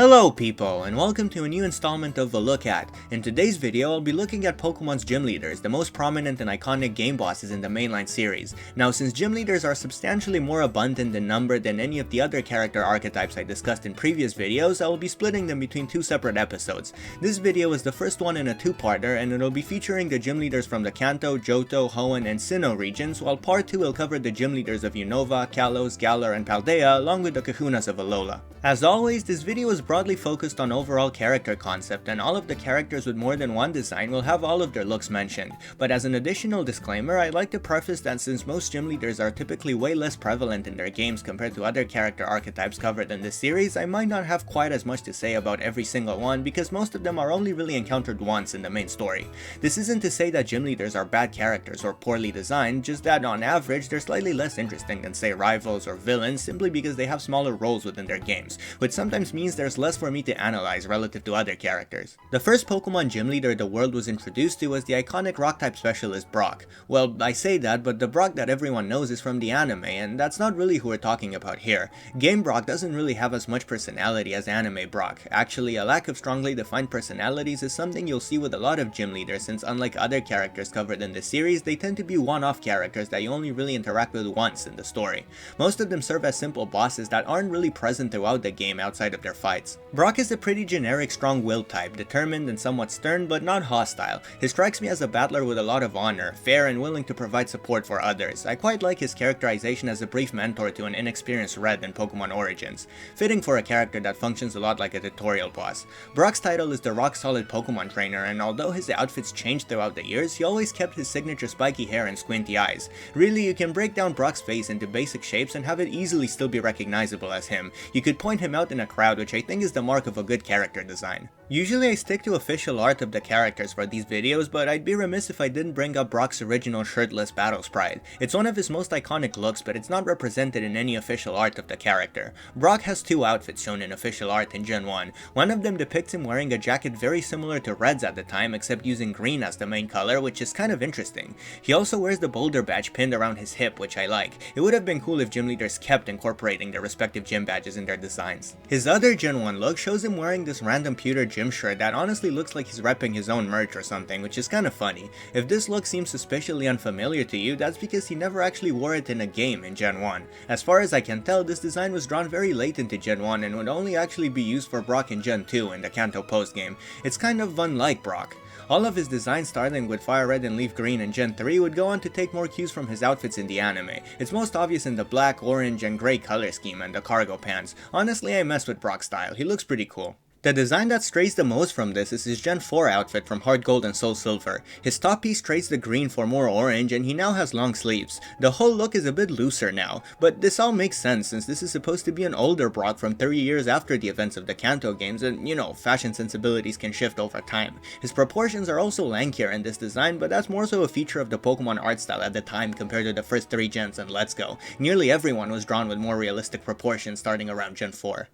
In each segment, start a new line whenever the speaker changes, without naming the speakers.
Hello people, and welcome to a new installment of The Look At. In today's video, I'll be looking at Pokemon's gym leaders, the most prominent and iconic game bosses in the mainline series. Now, since gym leaders are substantially more abundant in number than any of the other character archetypes I discussed in previous videos, I will be splitting them between two separate episodes. This video is the first one in a two-parter, and it'll be featuring the gym leaders from the Kanto, Johto, Hoenn, and Sinnoh regions, while part 2 will cover the gym leaders of Unova, Kalos, Galar, and Paldea, along with the Kahunas of Alola. As always, this video is broadly focused on overall character concept, and all of the characters with more than one design will have all of their looks mentioned. But as an additional disclaimer, I'd like to preface that since most gym leaders are typically way less prevalent in their games compared to other character archetypes covered in this series, I might not have quite as much to say about every single one because most of them are only really encountered once in the main story. This isn't to say that gym leaders are bad characters or poorly designed, just that on average they're slightly less interesting than say rivals or villains simply because they have smaller roles within their games, which sometimes means there's less for me to analyze relative to other characters. The first Pokemon gym leader the world was introduced to was the iconic rock-type specialist Brock. Well, I say that, but the Brock that everyone knows is from the anime, and that's not really who we're talking about here. Game Brock doesn't really have as much personality as anime Brock. Actually, a lack of strongly defined personalities is something you'll see with a lot of gym leaders, since unlike other characters covered in the series, they tend to be one-off characters that you only really interact with once in the story. Most of them serve as simple bosses that aren't really present throughout the game outside of their fights. Brock is a pretty generic strong-willed type, determined and somewhat stern but not hostile. He strikes me as a battler with a lot of honor, fair and willing to provide support for others. I quite like his characterization as a brief mentor to an inexperienced Red in Pokemon Origins, fitting for a character that functions a lot like a tutorial boss. Brock's title is the rock-solid Pokemon trainer, and although his outfits changed throughout the years, he always kept his signature spiky hair and squinty eyes. Really, you can break down Brock's face into basic shapes and have it easily still be recognizable as him. You could point him out in a crowd, which I think is the mark of a good character design. Usually I stick to official art of the characters for these videos, but I'd be remiss if I didn't bring up Brock's original shirtless battle sprite. It's one of his most iconic looks, but it's not represented in any official art of the character. Brock has two outfits shown in official art in Gen 1. One of them depicts him wearing a jacket very similar to Red's at the time, except using green as the main color, which is kind of interesting. He also wears the boulder badge pinned around his hip, which I like. It would have been cool if gym leaders kept incorporating their respective gym badges in their designs. His other Gen 1 look shows him wearing this random pewter gym shirt that honestly looks like he's repping his own merch or something, which is kinda funny. If this look seems suspiciously unfamiliar to you, that's because he never actually wore it in a game in Gen 1. As far as I can tell, this design was drawn very late into Gen 1 and would only actually be used for Brock in Gen 2 in the Kanto postgame. It's kind of unlike Brock. All of his designs starting with Fire Red and Leaf Green in Gen 3 would go on to take more cues from his outfits in the anime. It's most obvious in the black, orange, and grey color scheme and the cargo pants. Honestly, I mess with Brock's style. He looks pretty cool. The design that strays the most from this is his Gen 4 outfit from Heart Gold and Soul Silver. His top piece trades the green for more orange, and he now has long sleeves. The whole look is a bit looser now, but this all makes sense since this is supposed to be an older Brock from 30 years after the events of the Kanto games, and you know, fashion sensibilities can shift over time. His proportions are also lankier in this design, but that's more so a feature of the Pokemon art style at the time compared to the first 3 gens and Let's Go. Nearly everyone was drawn with more realistic proportions starting around Gen 4.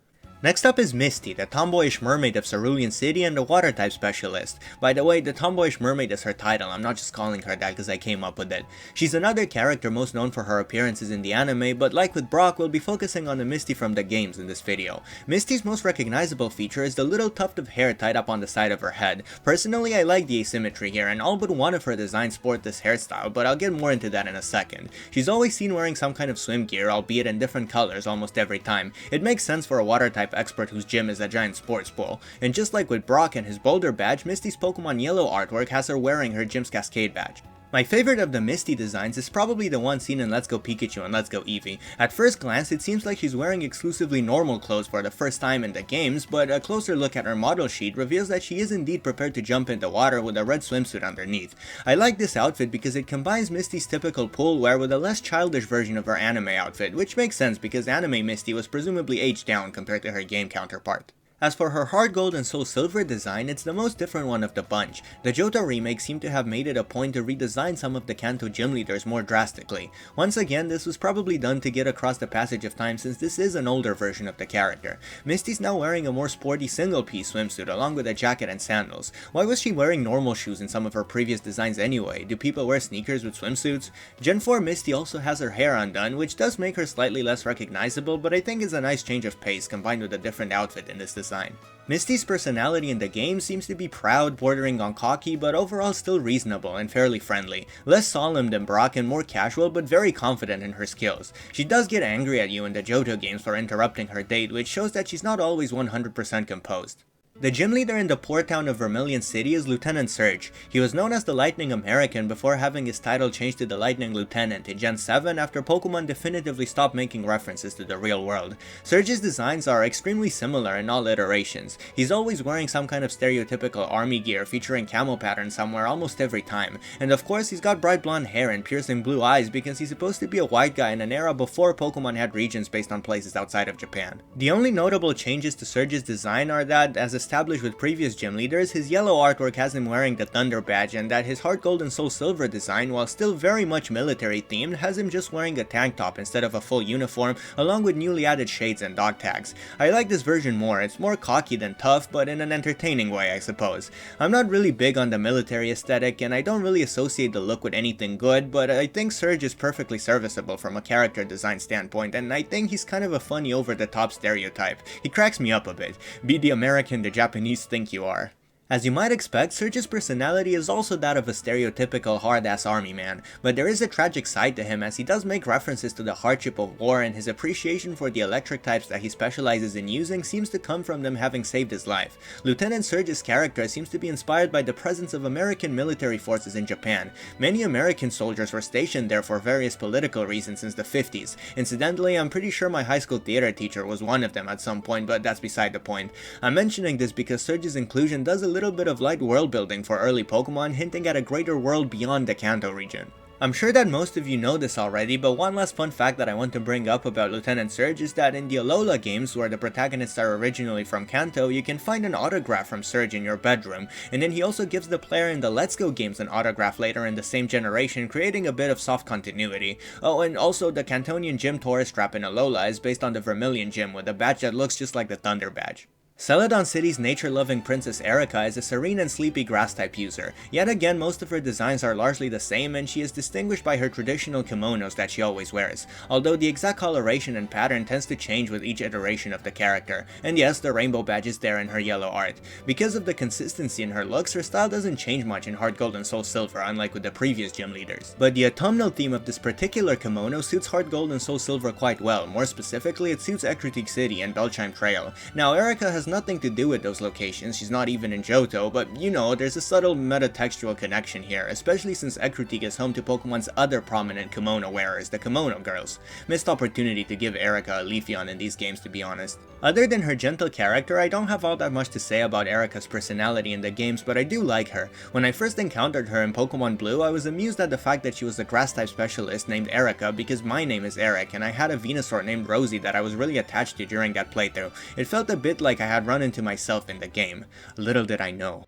Next up is Misty, the tomboyish mermaid of Cerulean City and the water-type specialist. By the way, the tomboyish mermaid is her title, I'm not just calling her that because I came up with it. She's another character most known for her appearances in the anime, but like with Brock, we'll be focusing on the Misty from the games in this video. Misty's most recognizable feature is the little tuft of hair tied up on the side of her head. Personally, I like the asymmetry here, and all but one of her designs sport this hairstyle, but I'll get more into that in a second. She's always seen wearing some kind of swim gear, albeit in different colors almost every time. It makes sense for a water-type expert whose gym is a giant sports pool. And just like with Brock and his boulder badge, Misty's Pokemon Yellow artwork has her wearing her gym's Cascade badge. My favorite of the Misty designs is probably the one seen in Let's Go Pikachu and Let's Go Eevee. At first glance, it seems like she's wearing exclusively normal clothes for the first time in the games, but a closer look at her model sheet reveals that she is indeed prepared to jump into water with a red swimsuit underneath. I like this outfit because it combines Misty's typical pool wear with a less childish version of her anime outfit, which makes sense because anime Misty was presumably aged down compared to her game counterpart. As for her Heart Gold and Soul Silver design, it's the most different one of the bunch. The Johto remake seemed to have made it a point to redesign some of the Kanto gym leaders more drastically. Once again, this was probably done to get across the passage of time since this is an older version of the character. Misty's now wearing a more sporty single-piece swimsuit along with a jacket and sandals. Why was she wearing normal shoes in some of her previous designs anyway? Do people wear sneakers with swimsuits? Gen 4 Misty also has her hair undone, which does make her slightly less recognizable, but I think is a nice change of pace combined with a different outfit in this design. design. Misty's personality in the game seems to be proud, bordering on cocky, but overall still reasonable and fairly friendly. Less solemn than Brock and more casual, but very confident in her skills. She does get angry at you in the Johto games for interrupting her date, which shows that she's not always 100% composed. The gym leader in the poor town of Vermilion City is Lieutenant Surge. He was known as the Lightning American before having his title changed to the Lightning Lieutenant in Gen 7 after Pokemon definitively stopped making references to the real world. Surge's designs are extremely similar in all iterations. He's always wearing some kind of stereotypical army gear featuring camo pattern somewhere almost every time. And of course he's got bright blonde hair and piercing blue eyes because he's supposed to be a white guy in an era before Pokemon had regions based on places outside of Japan. The only notable changes to Surge's design are that, as established with previous gym leaders, his yellow artwork has him wearing the Thunder Badge, and that his Heart Gold and Soul Silver design, while still very much military themed, has him just wearing a tank top instead of a full uniform, along with newly added shades and dog tags. I like this version more. It's more cocky than tough, but in an entertaining way, I suppose. I'm not really big on the military aesthetic, and I don't really associate the look with anything good, but I think Surge is perfectly serviceable from a character design standpoint, and I think he's kind of a funny over-the-top stereotype. He cracks me up a bit. Be the American the Japanese think you are. As you might expect, Surge's personality is also that of a stereotypical hard-ass army man, but there is a tragic side to him as he does make references to the hardship of war, and his appreciation for the electric types that he specializes in using seems to come from them having saved his life. Lieutenant Surge's character seems to be inspired by the presence of American military forces in Japan. Many American soldiers were stationed there for various political reasons since the 50s. Incidentally, I'm pretty sure my high school theater teacher was one of them at some point, but that's beside the point. I'm mentioning this because Surge's inclusion does a little bit of light world building for early Pokemon, hinting at a greater world beyond the Kanto region. I'm sure that most of you know this already, but one last fun fact that I want to bring up about Lieutenant Surge is that in the Alola games, where the protagonists are originally from Kanto, you can find an autograph from Surge in your bedroom, and then he also gives the player in the Let's Go games an autograph later in the same generation, creating a bit of soft continuity. Oh, and also the Cantonian Gym Taurus strap in Alola is based on the Vermilion Gym with a badge that looks just like the Thunder Badge. Celadon City's nature-loving princess Erika is a serene and sleepy grass-type user. Yet again, most of her designs are largely the same, and she is distinguished by her traditional kimonos that she always wears, although the exact coloration and pattern tends to change with each iteration of the character. And yes, the rainbow badge is there in her yellow art. Because of the consistency in her looks, her style doesn't change much in Heart Gold and Soul Silver, unlike with the previous gym leaders. But the autumnal theme of this particular kimono suits Heart Gold and Soul Silver quite well. More specifically, it suits Ecruteak City and Belchime Trail. Now, Erika has nothing to do with those locations, she's not even in Johto, but you know, there's a subtle metatextual connection here, especially since Ecruteak is home to Pokemon's other prominent kimono wearers, the Kimono Girls. Missed opportunity to give Erika a Leafeon in these games, to be honest. Other than her gentle character, I don't have all that much to say about Erika's personality in the games, but I do like her. When I first encountered her in Pokemon Blue, I was amused at the fact that she was a grass-type specialist named Erika because my name is Eric, and I had a Venusaur named Rosie that I was really attached to during that playthrough. It felt a bit like I had run into myself in the game. Little did I know.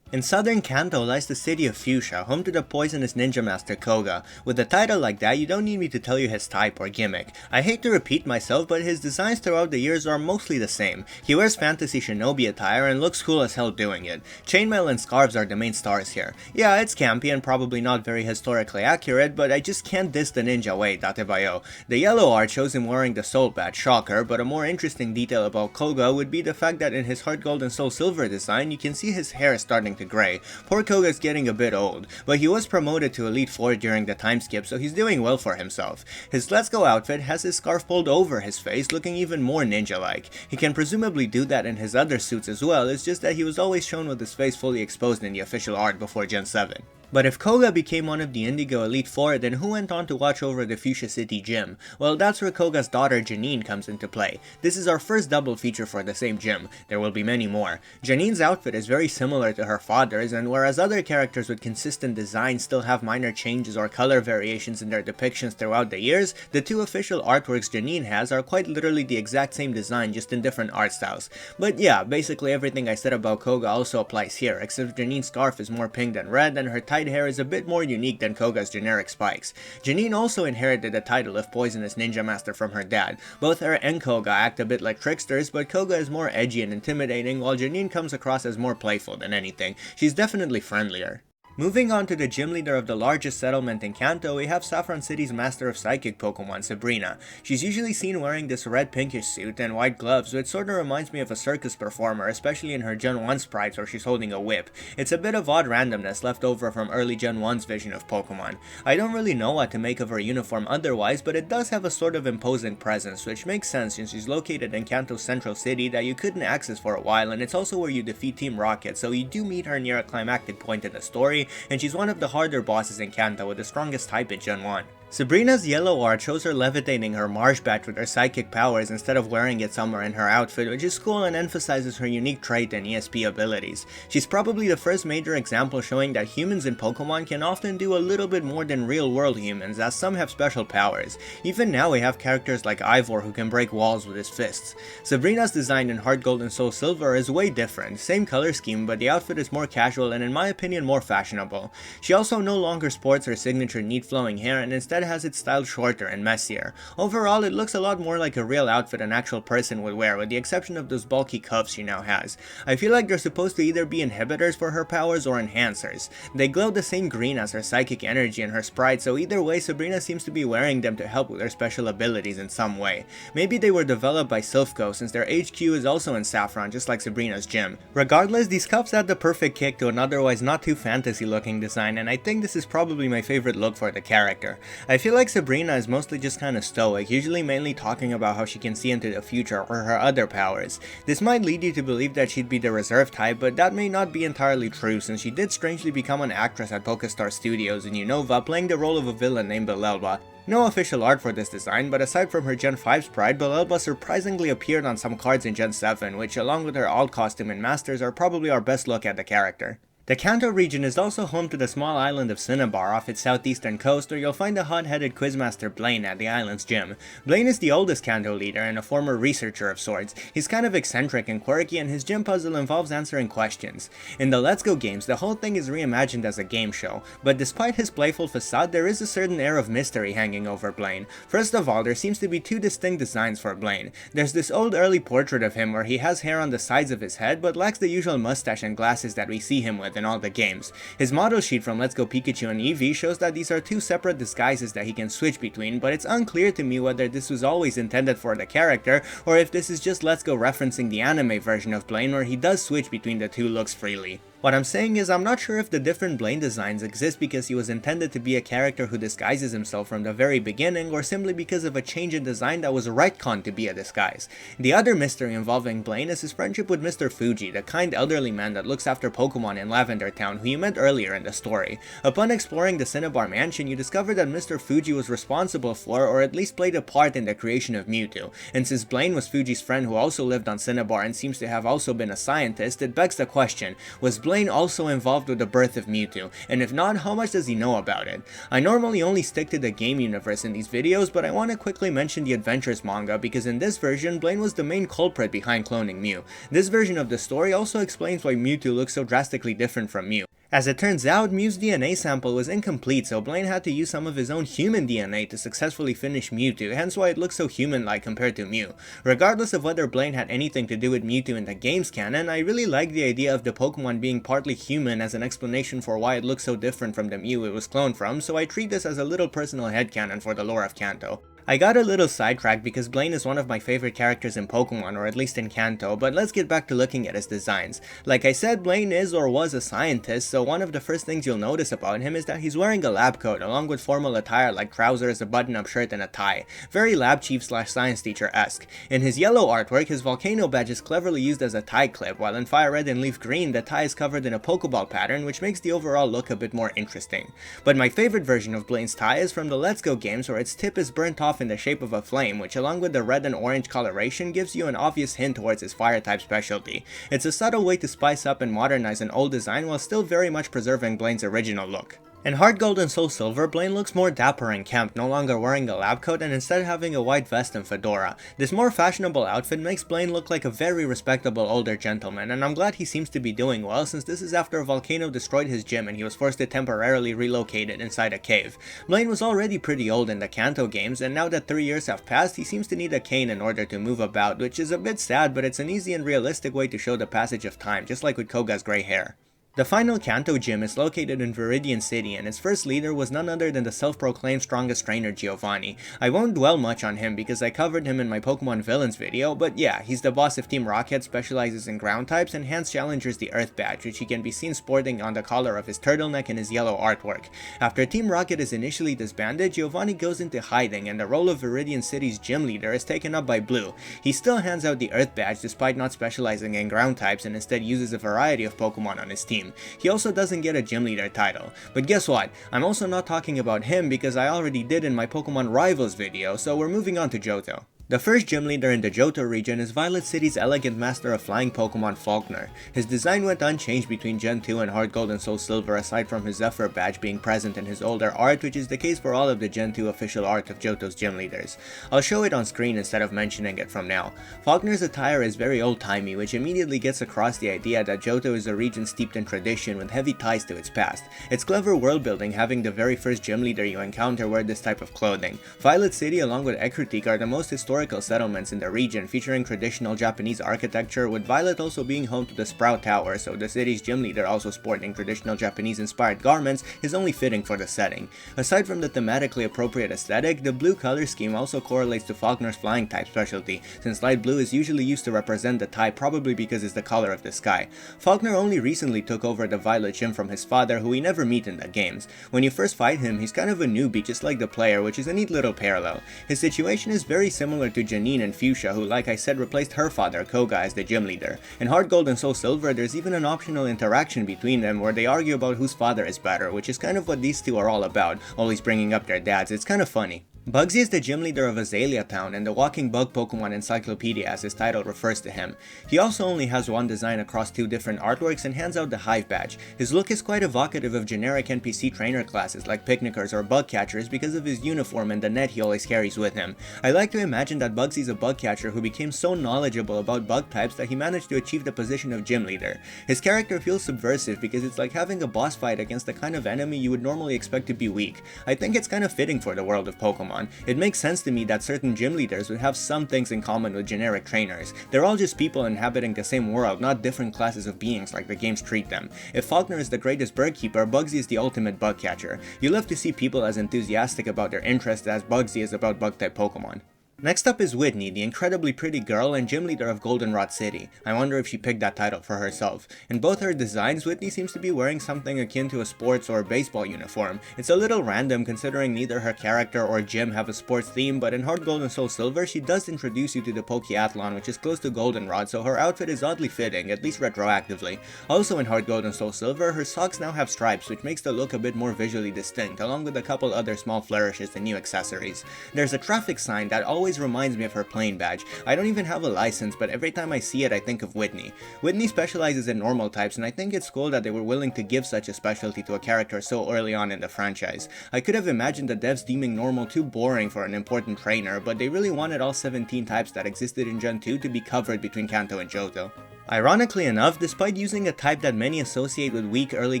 In southern Kanto lies the city of Fuchsia, home to the poisonous ninja master Koga. With a title like that, you don't need me to tell you his type or gimmick. I hate to repeat myself, but his designs throughout the years are mostly the same. He wears fantasy shinobi attire and looks cool as hell doing it. Chainmail and scarves are the main stars here. Yeah, it's campy and probably not very historically accurate, but I just can't diss the ninja way, Datebayo. The yellow art shows him wearing the soul badge, shocker, but a more interesting detail about Koga would be the fact that in his Heart Gold and Soul Silver design, you can see his hair starting to gray. Poor Koga's getting a bit old, but he was promoted to Elite 4 during the time skip, so he's doing well for himself. His Let's Go outfit has his scarf pulled over his face, looking even more ninja-like. He can presumably do that in his other suits as well, it's just that he was always shown with his face fully exposed in the official art before Gen 7. But if Koga became one of the Indigo Elite 4, then who went on to watch over the Fuchsia City gym? Well, that's where Koga's daughter Janine comes into play. This is our first double feature for the same gym. There will be many more. Janine's outfit is very similar to her father's, and whereas other characters with consistent designs still have minor changes or color variations in their depictions throughout the years, the two official artworks Janine has are quite literally the exact same design, just in different art styles. But yeah, basically everything I said about Koga also applies here, except Janine's scarf is more pink than red, and her hair is a bit more unique than Koga's generic spikes. Janine also inherited the title of Poisonous Ninja Master from her dad. Both her and Koga act a bit like tricksters, but Koga is more edgy and intimidating, while Janine comes across as more playful than anything. She's definitely friendlier. Moving on to the gym leader of the largest settlement in Kanto, we have Saffron City's master of psychic Pokemon, Sabrina. She's usually seen wearing this red pinkish suit and white gloves, which sorta reminds me of a circus performer, especially in her Gen 1 sprites where she's holding a whip. It's a bit of odd randomness left over from early Gen 1's vision of Pokemon. I don't really know what to make of her uniform otherwise, but it does have a sort of imposing presence, which makes sense since she's located in Kanto's central city that you couldn't access for a while, and it's also where you defeat Team Rocket, so you do meet her near a climactic point in the story, and she's one of the harder bosses in Kanto with the strongest type in Gen 1. Sabrina's yellow art shows her levitating her Marsh Bat with her psychic powers instead of wearing it somewhere in her outfit, which is cool and emphasizes her unique trait and ESP abilities. She's probably the first major example showing that humans in Pokemon can often do a little bit more than real world humans, as some have special powers. Even now we have characters like Ivor who can break walls with his fists. Sabrina's design in Heart Gold and Soul Silver is way different, same color scheme, but the outfit is more casual and in my opinion more fashionable. She also no longer sports her signature neat flowing hair and instead has its style shorter and messier. Overall, it looks a lot more like a real outfit an actual person would wear, with the exception of those bulky cuffs she now has. I feel like they're supposed to either be inhibitors for her powers or enhancers. They glow the same green as her psychic energy and her sprite, so either way Sabrina seems to be wearing them to help with her special abilities in some way. Maybe they were developed by Silphco since their HQ is also in Saffron just like Sabrina's gym. Regardless, these cuffs add the perfect kick to an otherwise not too fantasy looking design, and I think this is probably my favorite look for the character. I feel like Sabrina is mostly just kinda stoic, usually mainly talking about how she can see into the future or her other powers. This might lead you to believe that she'd be the reserve type, but that may not be entirely true since she did strangely become an actress at PokeStar Studios in Unova, playing the role of a villain named Belelba. No official art for this design, but aside from her Gen 5 sprite, Belelba surprisingly appeared on some cards in Gen 7, which along with her alt costume and masters are probably our best look at the character. The Kanto region is also home to the small island of Cinnabar off its southeastern coast, where you'll find the hot-headed quizmaster Blaine at the island's gym. Blaine is the oldest Kanto leader and a former researcher of sorts. He's kind of eccentric and quirky, and his gym puzzle involves answering questions. In the Let's Go games, the whole thing is reimagined as a game show, but despite his playful facade, there is a certain air of mystery hanging over Blaine. First of all, there seems to be two distinct designs for Blaine. There's this old early portrait of him where he has hair on the sides of his head, but lacks the usual mustache and glasses that we see him with in all the games. His model sheet from Let's Go Pikachu and Eevee shows that these are two separate disguises that he can switch between, but it's unclear to me whether this was always intended for the character, or if this is just Let's Go referencing the anime version of Blaine where he does switch between the two looks freely. What I'm saying is I'm not sure if the different Blaine designs exist because he was intended to be a character who disguises himself from the very beginning, or simply because of a change in design that was retconned to be a disguise. The other mystery involving Blaine is his friendship with Mr. Fuji, the kind elderly man that looks after Pokemon in Lavender Town who you met earlier in the story. Upon exploring the Cinnabar mansion, you discover that Mr. Fuji was responsible for, or at least played a part in the creation of Mewtwo, and since Blaine was Fuji's friend who also lived on Cinnabar and seems to have also been a scientist, it begs the question, was Blaine also involved with the birth of Mewtwo, and if not, how much does he know about it? I normally only stick to the game universe in these videos, but I want to quickly mention the Adventures manga because in this version, Blaine was the main culprit behind cloning Mew. This version of the story also explains why Mewtwo looks so drastically different from Mew. As it turns out, Mew's DNA sample was incomplete, so Blaine had to use some of his own human DNA to successfully finish Mewtwo, hence why it looks so human-like compared to Mew. Regardless of whether Blaine had anything to do with Mewtwo in the game's canon, I really like the idea of the Pokemon being partly human as an explanation for why it looks so different from the Mew it was cloned from, so I treat this as a little personal headcanon for the lore of Kanto. I got a little sidetracked because Blaine is one of my favorite characters in Pokemon, or at least in Kanto, but let's get back to looking at his designs. Like I said, Blaine is or was a scientist, so one of the first things you'll notice about him is that he's wearing a lab coat along with formal attire like trousers, a button-up shirt, and a tie. Very lab chief / science teacher-esque. In his yellow artwork, his volcano badge is cleverly used as a tie clip, while in Fire Red and Leaf Green, the tie is covered in a Pokeball pattern, which makes the overall look a bit more interesting. But my favorite version of Blaine's tie is from the Let's Go games where its tip is burnt off in the shape of a flame, which along with the red and orange coloration gives you an obvious hint towards his fire type specialty. It's a subtle way to spice up and modernize an old design while still very much preserving Blaine's original look. In Heart Gold and Soul Silver, Blaine looks more dapper and kempt, no longer wearing a lab coat and instead having a white vest and fedora. This more fashionable outfit makes Blaine look like a very respectable older gentleman, and I'm glad he seems to be doing well since this is after a volcano destroyed his gym and he was forced to temporarily relocate it inside a cave. Blaine was already pretty old in the Kanto games, and now that 3 years have passed, he seems to need a cane in order to move about, which is a bit sad, but it's an easy and realistic way to show the passage of time, just like with Koga's grey hair. The final Kanto gym is located in Viridian City, and its first leader was none other than the self-proclaimed strongest trainer Giovanni. I won't dwell much on him because I covered him in my Pokemon Villains video, but yeah, he's the boss of Team Rocket, specializes in ground types, and hands challengers the Earth Badge, which he can be seen sporting on the collar of his turtleneck and his yellow artwork. After Team Rocket is initially disbanded, Giovanni goes into hiding, and the role of Viridian City's gym leader is taken up by Blue. He still hands out the Earth Badge despite not specializing in ground types and instead uses a variety of Pokemon on his team. He also doesn't get a gym leader title. But guess what? I'm also not talking about him because I already did in my Pokemon Rivals video, so we're moving on to Johto. The first gym leader in the Johto region is Violet City's elegant master of flying Pokemon Falkner. His design went unchanged between Gen 2 and Heart Gold and Soul Silver aside from his Zephyr badge being present in his older art, which is the case for all of the Gen 2 official art of Johto's gym leaders. I'll show it on screen instead of mentioning it from now. Falkner's attire is very old-timey, which immediately gets across the idea that Johto is a region steeped in tradition with heavy ties to its past. It's clever world building having the very first gym leader you encounter wear this type of clothing. Violet City along with Ekritik are the most historical settlements in the region featuring traditional Japanese architecture, with Violet also being home to the Sprout Tower, so the city's gym leader also sporting traditional Japanese inspired garments is only fitting for the setting. Aside from the thematically appropriate aesthetic, the blue color scheme also correlates to Falkner's flying type specialty, since light blue is usually used to represent the type, probably because it's the color of the sky. Falkner only recently took over the Violet gym from his father, who we never meet in the games. When you first fight him, he's kind of a newbie just like the player, which is a neat little parallel. His situation is very similar to Janine and Fuchsia, who like I said replaced her father Koga as the gym leader. In Heart Gold and Soul Silver, there's even an optional interaction between them where they argue about whose father is better, which is kind of what these two are all about, always bringing up their dads. It's kind of funny. Bugsy is the gym leader of Azalea Town and the walking bug Pokemon encyclopedia as his title refers to him. He also only has one design across two different artworks and hands out the Hive badge. His look is quite evocative of generic NPC trainer classes like picnickers or bug catchers because of his uniform and the net he always carries with him. I like to imagine that Bugsy is a bug catcher who became so knowledgeable about bug types that he managed to achieve the position of gym leader. His character feels subversive because it's like having a boss fight against the kind of enemy you would normally expect to be weak. I think it's kind of fitting for the world of Pokemon. It makes sense to me that certain gym leaders would have some things in common with generic trainers. They're all just people inhabiting the same world, not different classes of beings like the games treat them. If Falkner is the greatest bird keeper, Bugsy is the ultimate bug catcher. You love to see people as enthusiastic about their interests as Bugsy is about bug type Pokemon. Next up is Whitney, the incredibly pretty girl and gym leader of Goldenrod City. I wonder if she picked that title for herself. In both her designs, Whitney seems to be wearing something akin to a sports or baseball uniform. It's a little random considering neither her character or gym have a sports theme, but in Heart Gold and Soul Silver, she does introduce you to the Pokeathlon, which is close to Goldenrod, so her outfit is oddly fitting, at least retroactively. Also in Heart Gold and Soul Silver, her socks now have stripes, which makes the look a bit more visually distinct, along with a couple other small flourishes and new accessories. There's a traffic sign that always reminds me of her plane badge. I don't even have a license, but every time I see it I think of Whitney. Whitney specializes in normal types, and I think it's cool that they were willing to give such a specialty to a character so early on in the franchise. I could have imagined the devs deeming normal too boring for an important trainer, but they really wanted all 17 types that existed in Gen 2 to be covered between Kanto and Johto. Ironically enough, despite using a type that many associate with weak early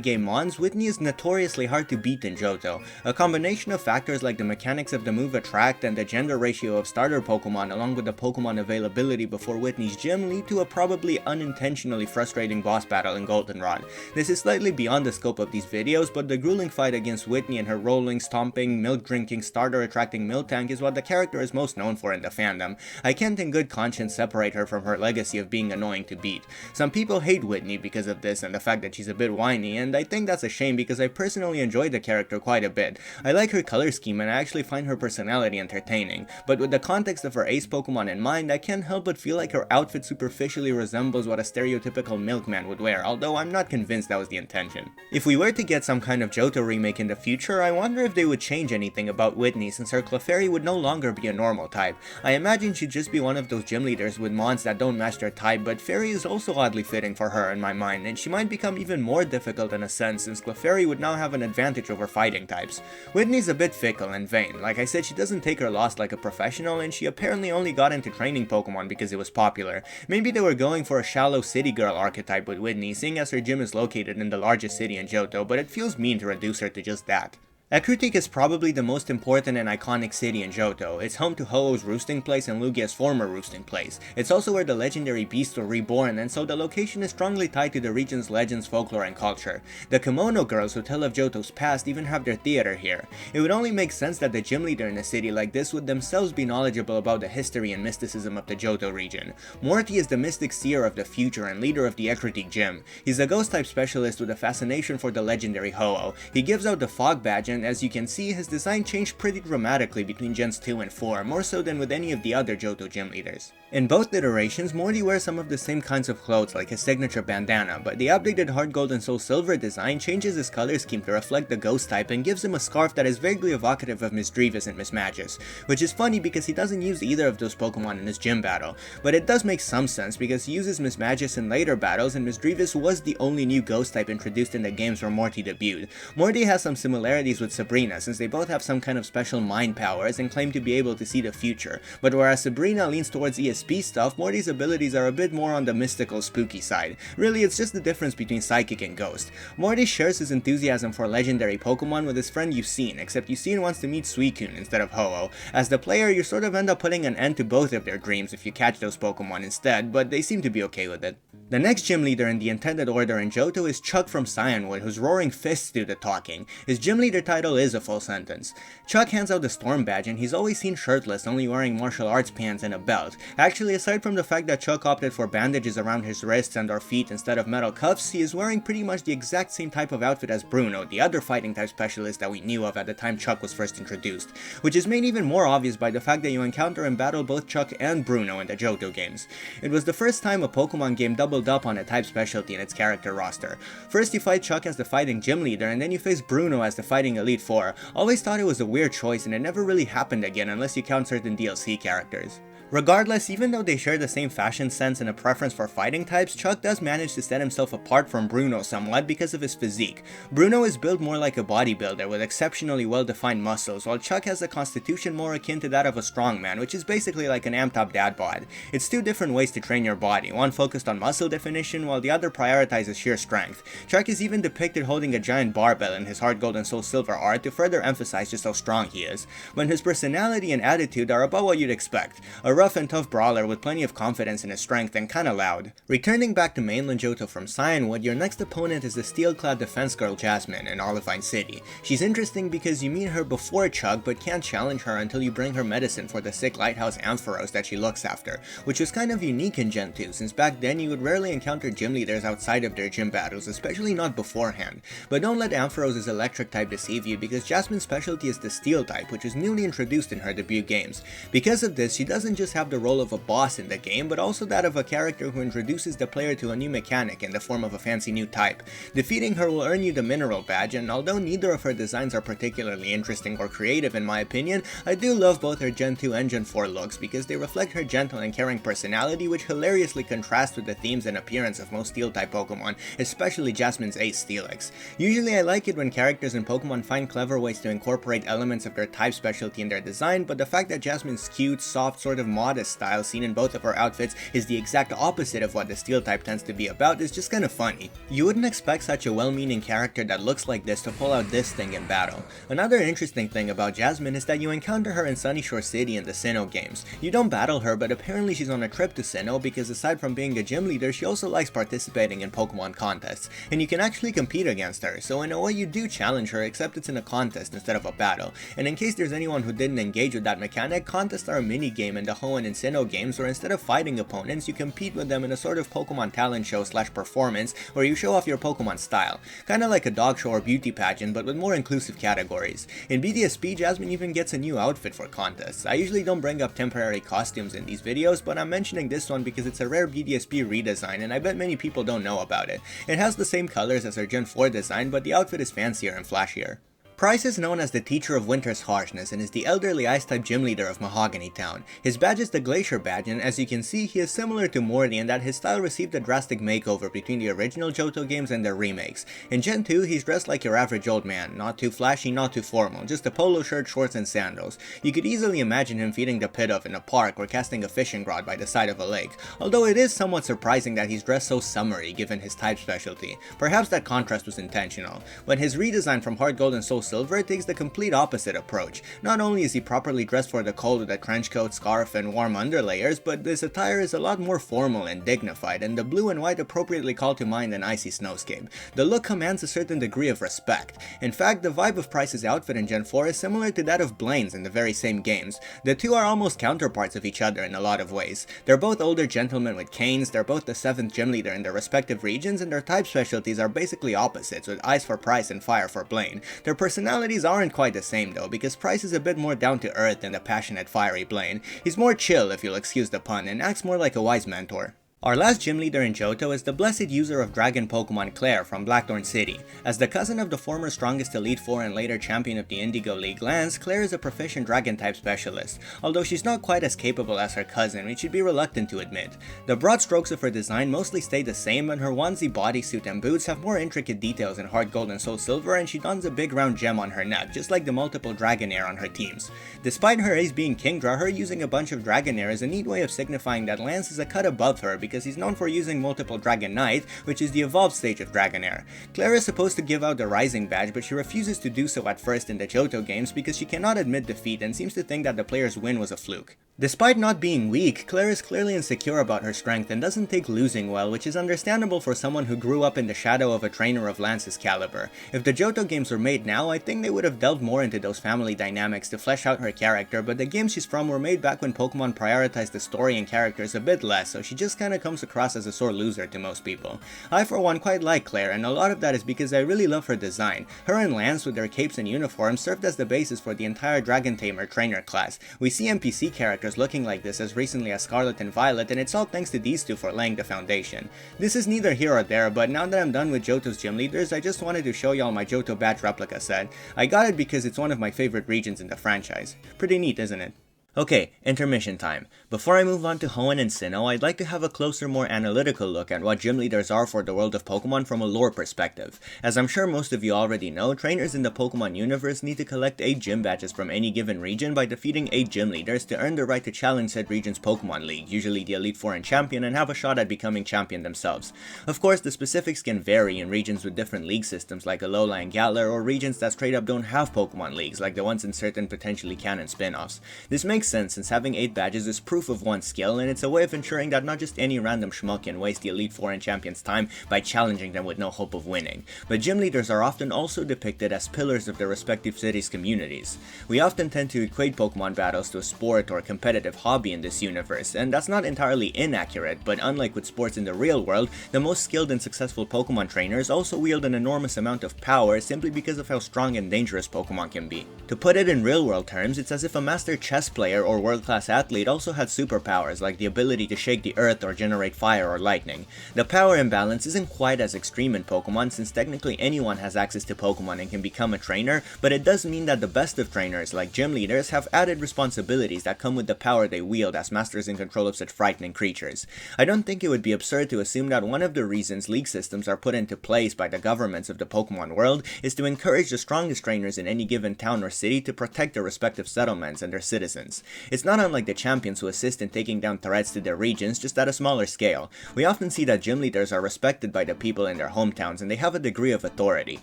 game mons, Whitney is notoriously hard to beat in Johto. A combination of factors like the mechanics of the move Attract and the gender ratio of starter Pokemon along with the Pokemon availability before Whitney's gym lead to a probably unintentionally frustrating boss battle in Goldenrod. This is slightly beyond the scope of these videos, but the grueling fight against Whitney and her rolling, stomping, milk drinking, starter attracting Miltank is what the character is most known for in the fandom. I can't in good conscience separate her from her legacy of being annoying to beat. Some people hate Whitney because of this and the fact that she's a bit whiny, and I think that's a shame because I personally enjoy the character quite a bit. I like her color scheme and I actually find her personality entertaining, but with the context of her ace Pokemon in mind, I can't help but feel like her outfit superficially resembles what a stereotypical milkman would wear, although I'm not convinced that was the intention. If we were to get some kind of Johto remake in the future, I wonder if they would change anything about Whitney since her Clefairy would no longer be a normal type. I imagine she'd just be one of those gym leaders with mons that don't match their type, but Fairy is also oddly fitting for her in my mind, and she might become even more difficult in a sense since Clefairy would now have an advantage over fighting types. Whitney's a bit fickle and vain. Like I said, she doesn't take her loss like a professional, and she apparently only got into training Pokemon because it was popular. Maybe they were going for a shallow city girl archetype with Whitney, seeing as her gym is located in the largest city in Johto, but it feels mean to reduce her to just that. Ecruteak is probably the most important and iconic city in Johto. It's home to Ho-Oh's roosting place and Lugia's former roosting place. It's also where the legendary beasts were reborn, and so the location is strongly tied to the region's legends, folklore, and culture. The Kimono girls who tell of Johto's past even have their theater here. It would only make sense that the gym leader in a city like this would themselves be knowledgeable about the history and mysticism of the Johto region. Morty is the mystic seer of the future and leader of the Ecruteak gym. He's a ghost-type specialist with a fascination for the legendary Ho-Oh. He gives out the fog badge, and as you can see, his design changed pretty dramatically between Gens 2 and 4, more so than with any of the other Johto gym leaders. In both iterations, Morty wears some of the same kinds of clothes like his signature bandana, but the updated Heart Gold and Soul Silver design changes his color scheme to reflect the ghost type and gives him a scarf that is vaguely evocative of Miss Drevis and Miss Magus, which is funny because he doesn't use either of those Pokemon in his gym battle, but it does make some sense because he uses Miss Magus in later battles and Miss Drevis was the only new ghost type introduced in the games where Morty debuted. Morty has some similarities with Sabrina since they both have some kind of special mind powers and claim to be able to see the future, but whereas Sabrina leans towards ESP stuff, Morty's abilities are a bit more on the mystical, spooky side. Really, it's just the difference between Psychic and Ghost. Morty shares his enthusiasm for legendary Pokemon with his friend Yucine, except Yucine wants to meet Suicune instead of Ho-Oh. As the player, you sort of end up putting an end to both of their dreams if you catch those Pokemon instead, but they seem to be okay with it. The next gym leader in the intended order in Johto is Chuck from Cyanwood, whose roaring fists do the talking. His gym leader title is a full sentence. Chuck hands out the Storm Badge and he's always seen shirtless, only wearing martial arts pants and a belt. Actually, aside from the fact that Chuck opted for bandages around his wrists and or feet instead of metal cuffs, he is wearing pretty much the exact same type of outfit as Bruno, the other fighting type specialist that we knew of at the time Chuck was first introduced, which is made even more obvious by the fact that you encounter and battle both Chuck and Bruno in the Johto games. It was the first time a Pokemon game doubled up on a type specialty in its character roster. First you fight Chuck as the fighting gym leader and then you face Bruno as the fighting Elite Four. Always thought it was a weird choice and it never really happened again unless you count certain DLC characters. Regardless, even though they share the same fashion sense and a preference for fighting types, Chuck does manage to set himself apart from Bruno somewhat because of his physique. Bruno is built more like a bodybuilder with exceptionally well-defined muscles, while Chuck has a constitution more akin to that of a strongman, which is basically like an amped up dad bod. It's two different ways to train your body, one focused on muscle definition while the other prioritizes sheer strength. Chuck is even depicted holding a giant barbell in his Heart Gold and Soul Silver art to further emphasize just how strong he is. But his personality and attitude are about what you'd expect. A rough and tough brawler with plenty of confidence in his strength and kinda loud. Returning back to mainland Johto from Cyanwood, your next opponent is the steel-clad defense girl Jasmine in Olivine City. She's interesting because you meet her before Chuck but can't challenge her until you bring her medicine for the sick lighthouse Ampharos that she looks after, which was kind of unique in Gen 2 since back then you would rarely encounter gym leaders outside of their gym battles, especially not beforehand. But don't let Ampharos' electric type deceive you because Jasmine's specialty is the steel type, which was newly introduced in her debut games. Because of this, she doesn't just have the role of a boss in the game, but also that of a character who introduces the player to a new mechanic in the form of a fancy new type. Defeating her will earn you the mineral badge, and although neither of her designs are particularly interesting or creative in my opinion, I do love both her Gen 2 and Gen 4 looks because they reflect her gentle and caring personality, which hilariously contrasts with the themes and appearance of most steel-type Pokemon, especially Jasmine's Ace Steelix. Usually I like it when characters in Pokemon find clever ways to incorporate elements of their type specialty in their design, but the fact that Jasmine's cute, soft, sort of modest style seen in both of her outfits is the exact opposite of what the steel type tends to be about is just kinda funny. You wouldn't expect such a well-meaning character that looks like this to pull out this thing in battle. Another interesting thing about Jasmine is that you encounter her in Sunyshore City in the Sinnoh games. You don't battle her, but apparently she's on a trip to Sinnoh because aside from being a gym leader, she also likes participating in Pokemon contests, and you can actually compete against her, so in a way you do challenge her, except it's in a contest instead of a battle. And in case there's anyone who didn't engage with that mechanic, contests are a mini-game in the Hoenn and Sinnoh games where instead of fighting opponents, you compete with them in a sort of Pokemon talent show / performance where you show off your Pokemon style. Kinda like a dog show or beauty pageant, but with more inclusive categories. In BDSP, Jasmine even gets a new outfit for contests. I usually don't bring up temporary costumes in these videos, but I'm mentioning this one because it's a rare BDSP redesign and I bet many people don't know about it. It has the same colors as her Gen 4 design, but the outfit is fancier and flashier. Pryce is known as the Teacher of Winter's Harshness and is the elderly Ice-type gym leader of Mahogany Town. His badge is the Glacier badge, and as you can see, he is similar to Morty in that his style received a drastic makeover between the original Johto games and their remakes. In Gen 2, he's dressed like your average old man, not too flashy, not too formal, just a polo shirt, shorts, and sandals. You could easily imagine him feeding the Pidove in a park or casting a fishing rod by the side of a lake, although it is somewhat surprising that he's dressed so summery given his type specialty. Perhaps that contrast was intentional. When his redesign from Heart Gold and Soul Silver takes the complete opposite approach. Not only is he properly dressed for the cold with a trench coat, scarf, and warm underlayers, but this attire is a lot more formal and dignified, and the blue and white appropriately call to mind an icy snowscape. The look commands a certain degree of respect. In fact, the vibe of Pryce's outfit in Gen 4 is similar to that of Blaine's in the very same games. The two are almost counterparts of each other in a lot of ways. They're both older gentlemen with canes, they're both the 7th gym leader in their respective regions, and their type specialties are basically opposites, with ice for Pryce and fire for Blaine. Their personalities aren't quite the same though, because Pryce is a bit more down to earth than the passionate, fiery Blaine. He's more chill, if you'll excuse the pun, and acts more like a wise mentor. Our last gym leader in Johto is the blessed user of dragon Pokemon Clair from Blackthorn City. As the cousin of the former strongest Elite Four and later champion of the Indigo League lands, Clair is a proficient dragon type specialist, although she's not quite as capable as her cousin, which she'd be reluctant to admit. The broad strokes of her design mostly stay the same, and her onesie bodysuit and boots have more intricate details in Heart Gold and Soul Silver, and she dons a big round gem on her neck, just like the multiple Dragonair on her teams. Despite her ace being Kingdra, her using a bunch of Dragonair is a neat way of signifying that Lance is a cut above her, because he's known for using multiple Dragonite, which is the evolved stage of Dragonair. Clair is supposed to give out the Rising badge, but she refuses to do so at first in the Johto games because she cannot admit defeat and seems to think that the player's win was a fluke. Despite not being weak, Clair is clearly insecure about her strength and doesn't take losing well, which is understandable for someone who grew up in the shadow of a trainer of Lance's caliber. If the Johto games were made now, I think they would have delved more into those family dynamics to flesh out her character, but the games she's from were made back when Pokemon prioritized the story and characters a bit less, so she just kinda comes across as a sore loser to most people. I for one quite like Clair, and a lot of that is because I really love her design. Her and Lance with their capes and uniforms served as the basis for the entire Dragon Tamer trainer class. We see NPC characters looking like this as recently as Scarlet and Violet, and it's all thanks to these two for laying the foundation. This is neither here or there, but now that I'm done with Johto's gym leaders, I just wanted to show y'all my Johto badge replica set. I got it because it's one of my favorite regions in the franchise. Pretty neat, isn't it? Okay, intermission time. Before I move on to Juan and Sinnoh, I'd like to have a closer, more analytical look at what gym leaders are for the world of Pokemon from a lore perspective. As I'm sure most of you already know, trainers in the Pokemon universe need to collect 8 gym badges from any given region by defeating 8 gym leaders to earn the right to challenge said region's Pokemon League, usually the Elite Four and Champion, and have a shot at becoming champion themselves. Of course, the specifics can vary in regions with different league systems like Alola and Galar, or regions that straight up don't have Pokemon Leagues like the ones in certain potentially canon spin-offs. This makes sense since having 8 badges is proof of one's skill, and it's a way of ensuring that not just any random schmuck can waste the Elite Four and Champion's time by challenging them with no hope of winning. But gym leaders are often also depicted as pillars of their respective cities' communities. We often tend to equate Pokemon battles to a sport or competitive hobby in this universe, and that's not entirely inaccurate, but unlike with sports in the real world, the most skilled and successful Pokemon trainers also wield an enormous amount of power simply because of how strong and dangerous Pokemon can be. To put it in real world terms, it's as if a master chess player or world-class athlete also had superpowers like the ability to shake the earth or generate fire or lightning. The power imbalance isn't quite as extreme in Pokemon since technically anyone has access to Pokemon and can become a trainer, but it does mean that the best of trainers, like gym leaders, have added responsibilities that come with the power they wield as masters in control of such frightening creatures. I don't think it would be absurd to assume that one of the reasons league systems are put into place by the governments of the Pokemon world is to encourage the strongest trainers in any given town or city to protect their respective settlements and their citizens. It's not unlike the champions who assist in taking down threats to their regions, just at a smaller scale. We often see that gym leaders are respected by the people in their hometowns and they have a degree of authority.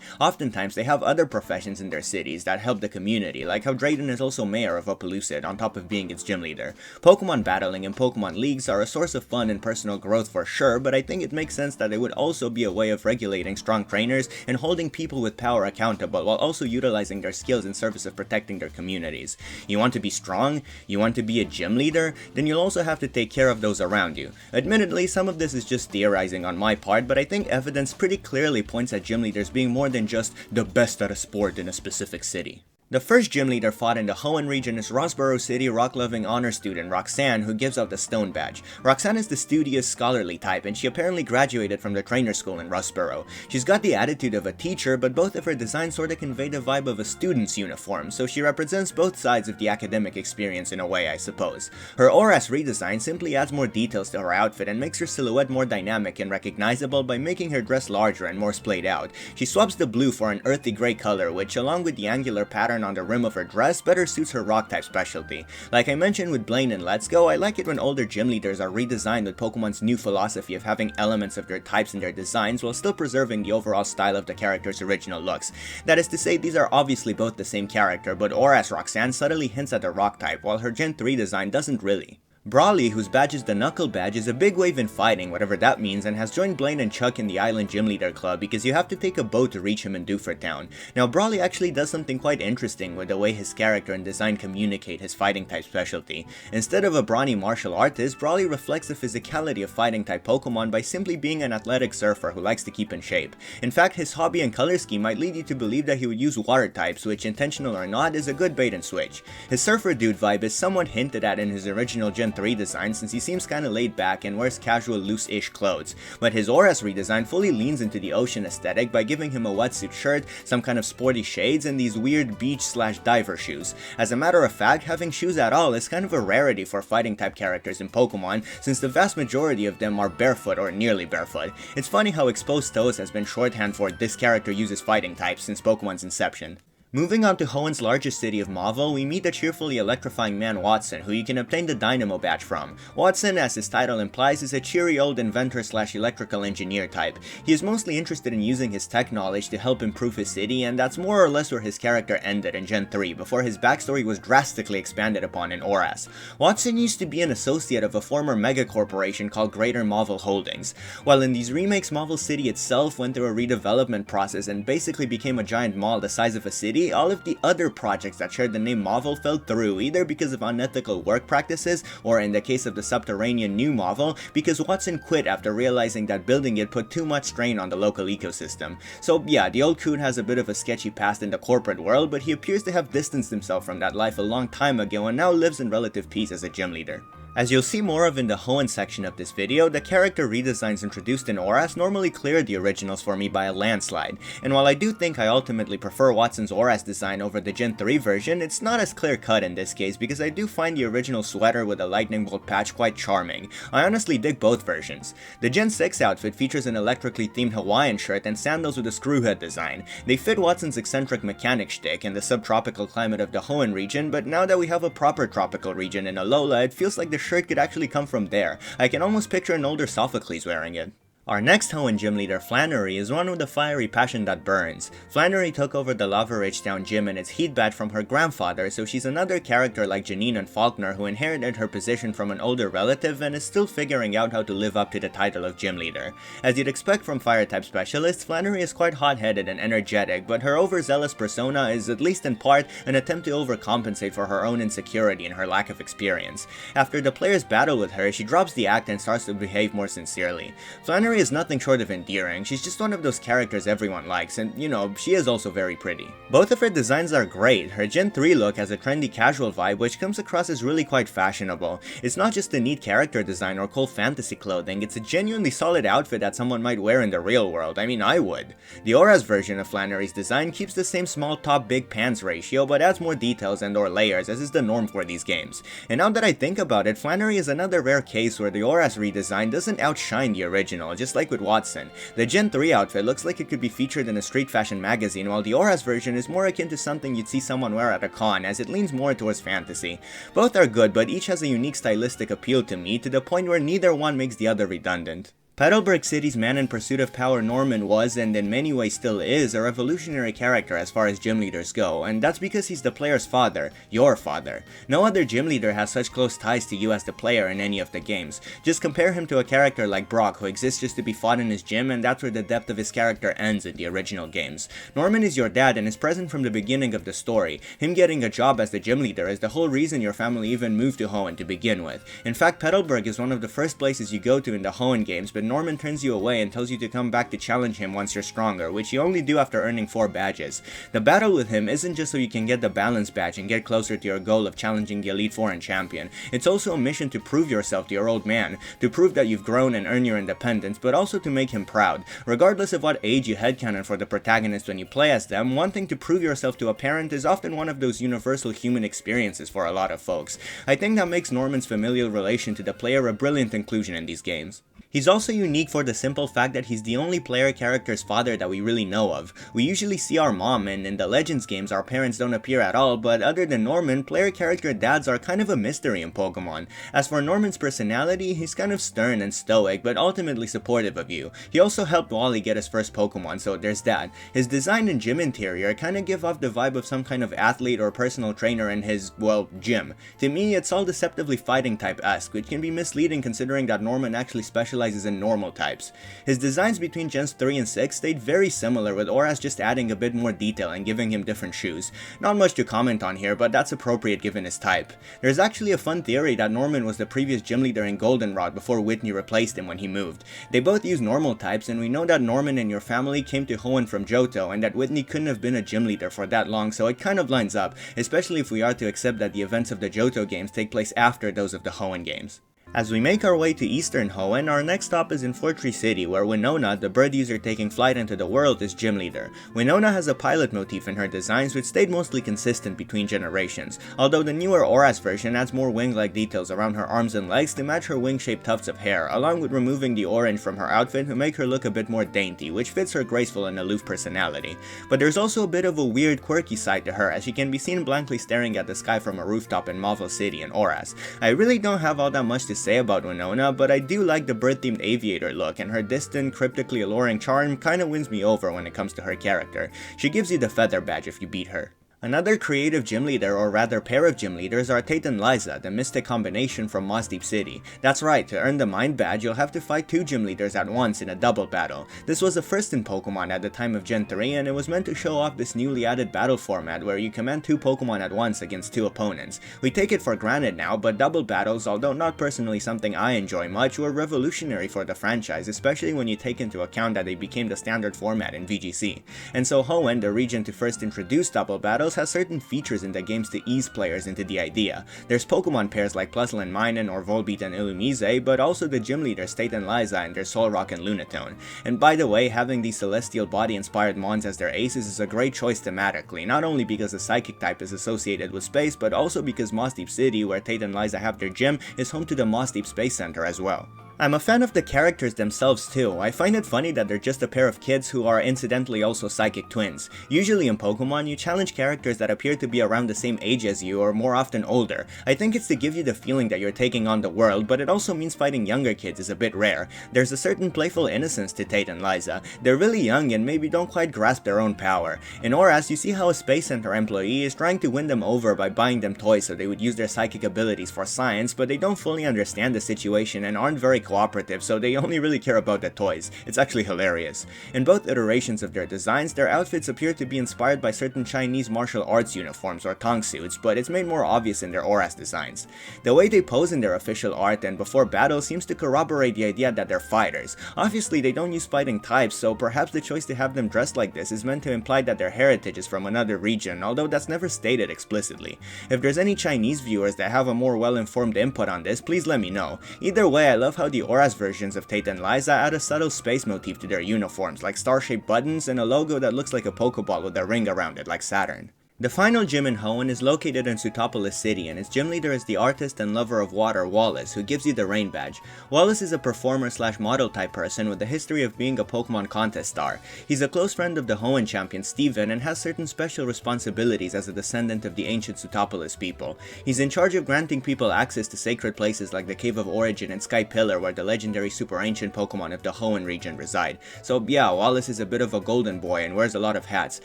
Oftentimes they have other professions in their cities that help the community, like how Drayden is also mayor of Opelucid on top of being its gym leader. Pokemon battling and Pokemon leagues are a source of fun and personal growth for sure, but I think it makes sense that it would also be a way of regulating strong trainers and holding people with power accountable while also utilizing their skills in service of protecting their communities. You want to be strong? You want to be a gym leader? Then you'll also have to take care of those around you. Admittedly, some of this is just theorizing on my part, but I think evidence pretty clearly points at gym leaders being more than just the best at a sport in a specific city. The first gym leader fought in the Hoenn region is Rosboro City rock-loving honor student Roxanne, who gives out the stone badge. Roxanne is the studious, scholarly type, and she apparently graduated from the trainer school in Rosboro. She's got the attitude of a teacher, but both of her designs sorta convey the vibe of a student's uniform, so she represents both sides of the academic experience in a way, I suppose. Her Oras redesign simply adds more details to her outfit and makes her silhouette more dynamic and recognizable by making her dress larger and more splayed out. She swaps the blue for an earthy gray color, which, along with the angular pattern pattern on the rim of her dress better suits her rock-type specialty. Like I mentioned with Blaine and Let's Go, I like it when older gym leaders are redesigned with Pokemon's new philosophy of having elements of their types in their designs while still preserving the overall style of the character's original looks. That is to say, these are obviously both the same character, but Aura's Roxanne subtly hints at the rock type, while her Gen 3 design doesn't really. Brawly, whose badge is the Knuckle badge, is a big wave in fighting, whatever that means, and has joined Blaine and Chuck in the Island Gym Leader Club because you have to take a boat to reach him in Dewford Town. Now, Brawly actually does something quite interesting with the way his character and design communicate his fighting type specialty. Instead of a brawny martial artist, Brawly reflects the physicality of fighting type Pokemon by simply being an athletic surfer who likes to keep in shape. In fact, his hobby and color scheme might lead you to believe that he would use water types, which, intentional or not, is a good bait and switch. His surfer dude vibe is somewhat hinted at in his original Gen 3 design, since he seems kinda laid back and wears casual loose-ish clothes, but his Aura's redesign fully leans into the ocean aesthetic by giving him a wetsuit shirt, some kind of sporty shades, and these weird beach/diver shoes. As a matter of fact, having shoes at all is kind of a rarity for fighting type characters in Pokemon, since the vast majority of them are barefoot or nearly barefoot. It's funny how exposed toes has been shorthand for this character uses fighting types since Pokemon's inception. Moving on to Hoenn largest city of Mauville, we meet the cheerfully electrifying man Wattson, who you can obtain the Dynamo badge from. Wattson, as his title implies, is a cheery old inventor/electrical engineer type. He is mostly interested in using his tech knowledge to help improve his city, and that's more or less where his character ended in Gen 3, before his backstory was drastically expanded upon in Oras. Wattson used to be an associate of a former mega corporation called Greater Mauville Holdings. While in these remakes, Mauville City itself went through a redevelopment process and basically became a giant mall the size of a city, all of the other projects that shared the name Mauville fell through, either because of unethical work practices, or in the case of the subterranean New Mauville, because Wattson quit after realizing that building it put too much strain on the local ecosystem. So yeah, the old coon has a bit of a sketchy past in the corporate world, but he appears to have distanced himself from that life a long time ago and now lives in relative peace as a gym leader. As you'll see more of in the Hoenn section of this video, the character redesigns introduced in Oras normally cleared the originals for me by a landslide, and while I do think I ultimately prefer Wattson's Oras design over the Gen 3 version, it's not as clear cut in this case because I do find the original sweater with a lightning bolt patch quite charming. I honestly dig both versions. The Gen 6 outfit features an electrically themed Hawaiian shirt and sandals with a screwhead design. They fit Wattson's eccentric mechanic shtick in the subtropical climate of the Hoenn region, but now that we have a proper tropical region in Alola, it feels like the shirt could actually come from there. I can almost picture an older Sophocles wearing it. Our next Hoenn gym leader, Flannery, is one with a fiery passion that burns. Flannery took over the Lava Ridge Town gym and its heat badge from her grandfather, so she's another character like Janine and Falkner who inherited her position from an older relative and is still figuring out how to live up to the title of gym leader. As you'd expect from fire-type specialists, Flannery is quite hot-headed and energetic, but her overzealous persona is, at least in part, an attempt to overcompensate for her own insecurity and her lack of experience. After the players battle with her, she drops the act and starts to behave more sincerely. Flannery is nothing short of endearing. She's just one of those characters everyone likes, and you know, she is also very pretty. Both of her designs are great. Her Gen 3 look has a trendy casual vibe which comes across as really quite fashionable. It's not just a neat character design or cool fantasy clothing, it's a genuinely solid outfit that someone might wear in the real world. I mean, I would. The Oras version of Flannery's design keeps the same small top big pants ratio, but adds more details and or layers, as is the norm for these games. And now that I think about it, Flannery is another rare case where the Oras redesign doesn't outshine the original, just like with Wattson. The Gen 3 outfit looks like it could be featured in a street fashion magazine, while the Oras version is more akin to something you'd see someone wear at a con, as it leans more towards fantasy. Both are good, but each has a unique stylistic appeal to me, to the point where neither one makes the other redundant. Petalburg City's man in pursuit of power Norman was, and in many ways still is, a revolutionary character as far as gym leaders go, and that's because he's the player's father, your father. No other gym leader has such close ties to you as the player in any of the games. Just compare him to a character like Brock, who exists just to be fought in his gym, and that's where the depth of his character ends in the original games. Norman is your dad and is present from the beginning of the story. Him getting a job as the gym leader is the whole reason your family even moved to Hoenn to begin with. In fact, Petalburg is one of the first places you go to in the Hoenn games, but Norman turns you away and tells you to come back to challenge him once you're stronger, which you only do after earning 4 badges. The battle with him isn't just so you can get the balance badge and get closer to your goal of challenging the Elite Four and champion. It's also a mission to prove yourself to your old man, to prove that you've grown and earned your independence, but also to make him proud. Regardless of what age you headcanon for the protagonist when you play as them, wanting to prove yourself to a parent is often one of those universal human experiences for a lot of folks. I think that makes Norman's familial relation to the player a brilliant inclusion in these games. He's also unique for the simple fact that he's the only player character's father that we really know of. We usually see our mom, and in the Legends games our parents don't appear at all, but other than Norman, player character dads are kind of a mystery in Pokemon. As for Norman's personality, he's kind of stern and stoic, but ultimately supportive of you. He also helped Wally get his first Pokemon, so there's that. His design and gym interior kinda give off the vibe of some kind of athlete or personal trainer in his, well, gym. To me, it's all deceptively fighting type-esque, which can be misleading considering that Norman actually specializes in normal types. His designs between Gens 3 and 6 stayed very similar, with Auras just adding a bit more detail and giving him different shoes. Not much to comment on here, but that's appropriate given his type. There's actually a fun theory that Norman was the previous gym leader in Goldenrod before Whitney replaced him when he moved. They both use normal types, and we know that Norman and your family came to Hoenn from Johto, and that Whitney couldn't have been a gym leader for that long, so it kind of lines up, especially if we are to accept that the events of the Johto games take place after those of the Hoenn games. As we make our way to Eastern Hoenn, our next stop is in Fortree City, where Winona, the bird user taking flight into the world, is gym leader. Winona has a pilot motif in her designs which stayed mostly consistent between generations, although the newer Auras version adds more wing-like details around her arms and legs to match her wing-shaped tufts of hair, along with removing the orange from her outfit to make her look a bit more dainty, which fits her graceful and aloof personality. But there's also a bit of a weird, quirky side to her, as she can be seen blankly staring at the sky from a rooftop in Marvel City in Auras. I really don't have all that much to say about Winona, but I do like the bird-themed aviator look, and her distant, cryptically alluring charm kinda wins me over when it comes to her character. She gives you the feather badge if you beat her. Another creative gym leader, or rather pair of gym leaders, are Tate and Liza, the mystic combination from Moss Deep City. That's right, to earn the Mind Badge, you'll have to fight two gym leaders at once in a double battle. This was a first in Pokemon at the time of Gen 3, and it was meant to show off this newly added battle format where you command two Pokemon at once against two opponents. We take it for granted now, but double battles, although not personally something I enjoy much, were revolutionary for the franchise, especially when you take into account that they became the standard format in VGC. And so Hoenn, the region to first introduce double battles, has certain features in the games to ease players into the idea. There's Pokemon pairs like Plusle and Minun or Volbeat and Illumise, but also the gym leaders Tate and Liza and their Solrock and Lunatone. And by the way, having these celestial body inspired mons as their aces is a great choice thematically, not only because the psychic type is associated with space, but also because Moss Deep City, where Tate and Liza have their gym, is home to the Moss Deep Space Center as well. I'm a fan of the characters themselves too. I find it funny that they're just a pair of kids who are incidentally also psychic twins. Usually in Pokemon, you challenge characters that appear to be around the same age as you or more often older. I think it's to give you the feeling that you're taking on the world, but it also means fighting younger kids is a bit rare. There's a certain playful innocence to Tate and Liza. They're really young and maybe don't quite grasp their own power. In Auras, you see how a Space Center employee is trying to win them over by buying them toys so they would use their psychic abilities for science, but they don't fully understand the situation and aren't very cooperative, so they only really care about the toys. It's actually hilarious. In both iterations of their designs, their outfits appear to be inspired by certain Chinese martial arts uniforms or tong suits, but it's made more obvious in their Auras designs. The way they pose in their official art and before battle seems to corroborate the idea that they're fighters. Obviously, they don't use fighting types, so perhaps the choice to have them dressed like this is meant to imply that their heritage is from another region, although that's never stated explicitly. If there's any Chinese viewers that have a more well-informed input on this, please let me know. Either way, I love how the Auras versions of Tate and Liza add a subtle space motif to their uniforms, like star-shaped buttons and a logo that looks like a Pokeball with a ring around it like Saturn. The final gym in Hoenn is located in Sootopolis City, and its gym leader is the artist and lover of water Wallace, who gives you the rain badge. Wallace is a performer slash model type person with a history of being a Pokemon contest star. He's a close friend of the Hoenn champion Steven and has certain special responsibilities as a descendant of the ancient Sootopolis people. He's in charge of granting people access to sacred places like the Cave of Origin and Sky Pillar, where the legendary super ancient Pokemon of the Hoenn region reside. So yeah, Wallace is a bit of a golden boy and wears a lot of hats.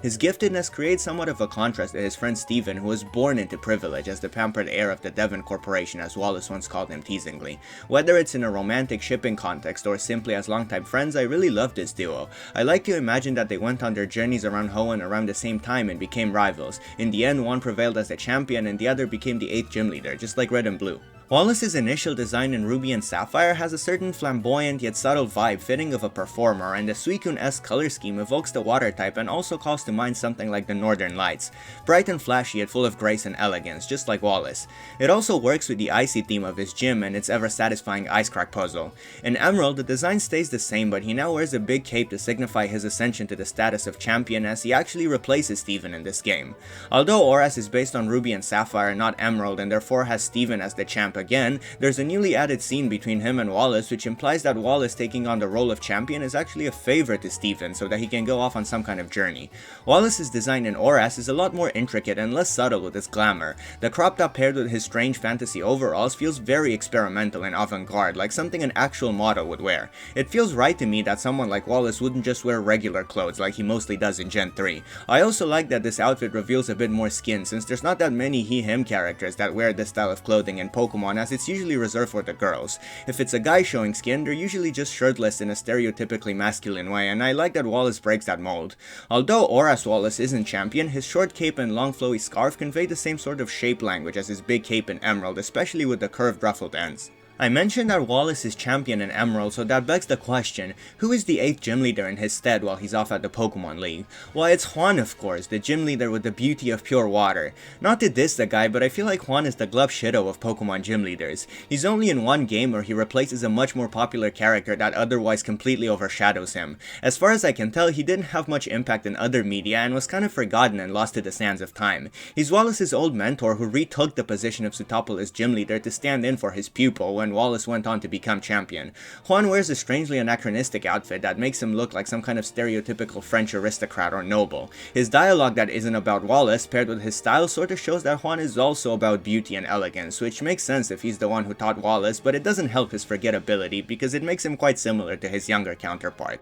His giftedness creates somewhat of a contrast to his friend Steven, who was born into privilege as the pampered heir of the Devon Corporation, as Wallace once called him teasingly. Whether it's in a romantic shipping context or simply as longtime friends, I really love this duo. I like to imagine that they went on their journeys around Hoenn around the same time and became rivals. In the end, one prevailed as the champion and the other became the 8th gym leader, just like Red and Blue. Wallace's initial design in Ruby and Sapphire has a certain flamboyant yet subtle vibe fitting of a performer, and the Suicune-esque color scheme evokes the water type and also calls to mind something like the Northern Lights. Bright and flashy yet full of grace and elegance, just like Wallace. It also works with the icy theme of his gym and its ever-satisfying ice crack puzzle. In Emerald, the design stays the same, but he now wears a big cape to signify his ascension to the status of champion, as he actually replaces Steven in this game. Although Auras is based on Ruby and Sapphire, not Emerald, and therefore has Steven as the champ again, there's a newly added scene between him and Wallace which implies that Wallace taking on the role of champion is actually a favor to Stephen so that he can go off on some kind of journey. Wallace's design in Oras is a lot more intricate and less subtle with its glamour. The crop top paired with his strange fantasy overalls feels very experimental and avant-garde, like something an actual model would wear. It feels right to me that someone like Wallace wouldn't just wear regular clothes like he mostly does in Gen 3. I also like that this outfit reveals a bit more skin, since there's not that many he/him characters that wear this style of clothing in Pokemon, as it's usually reserved for the girls. If it's a guy showing skin, they're usually just shirtless in a stereotypically masculine way, and I like that Wallace breaks that mold. Although Oras Wallace isn't champion, his short cape and long flowy scarf convey the same sort of shape language as his big cape in Emerald, especially with the curved ruffled ends. I mentioned that Wallace is champion in Emerald, so that begs the question, who is the 8th gym leader in his stead while he's off at the Pokemon League? Why, it's Juan, of course, the gym leader with the beauty of pure water. Not to diss the guy, but I feel like Juan is the Glove Shido of Pokemon gym leaders. He's only in one game where he replaces a much more popular character that otherwise completely overshadows him. As far as I can tell, he didn't have much impact in other media and was kind of forgotten and lost to the sands of time. He's Wallace's old mentor who retook the position of Sootopolis gym leader to stand in for his pupil when Wallace went on to become champion. Juan wears a strangely anachronistic outfit that makes him look like some kind of stereotypical French aristocrat or noble. His dialogue that isn't about Wallace, paired with his style, sort of shows that Juan is also about beauty and elegance, which makes sense if he's the one who taught Wallace, but it doesn't help his forgettability because it makes him quite similar to his younger counterpart.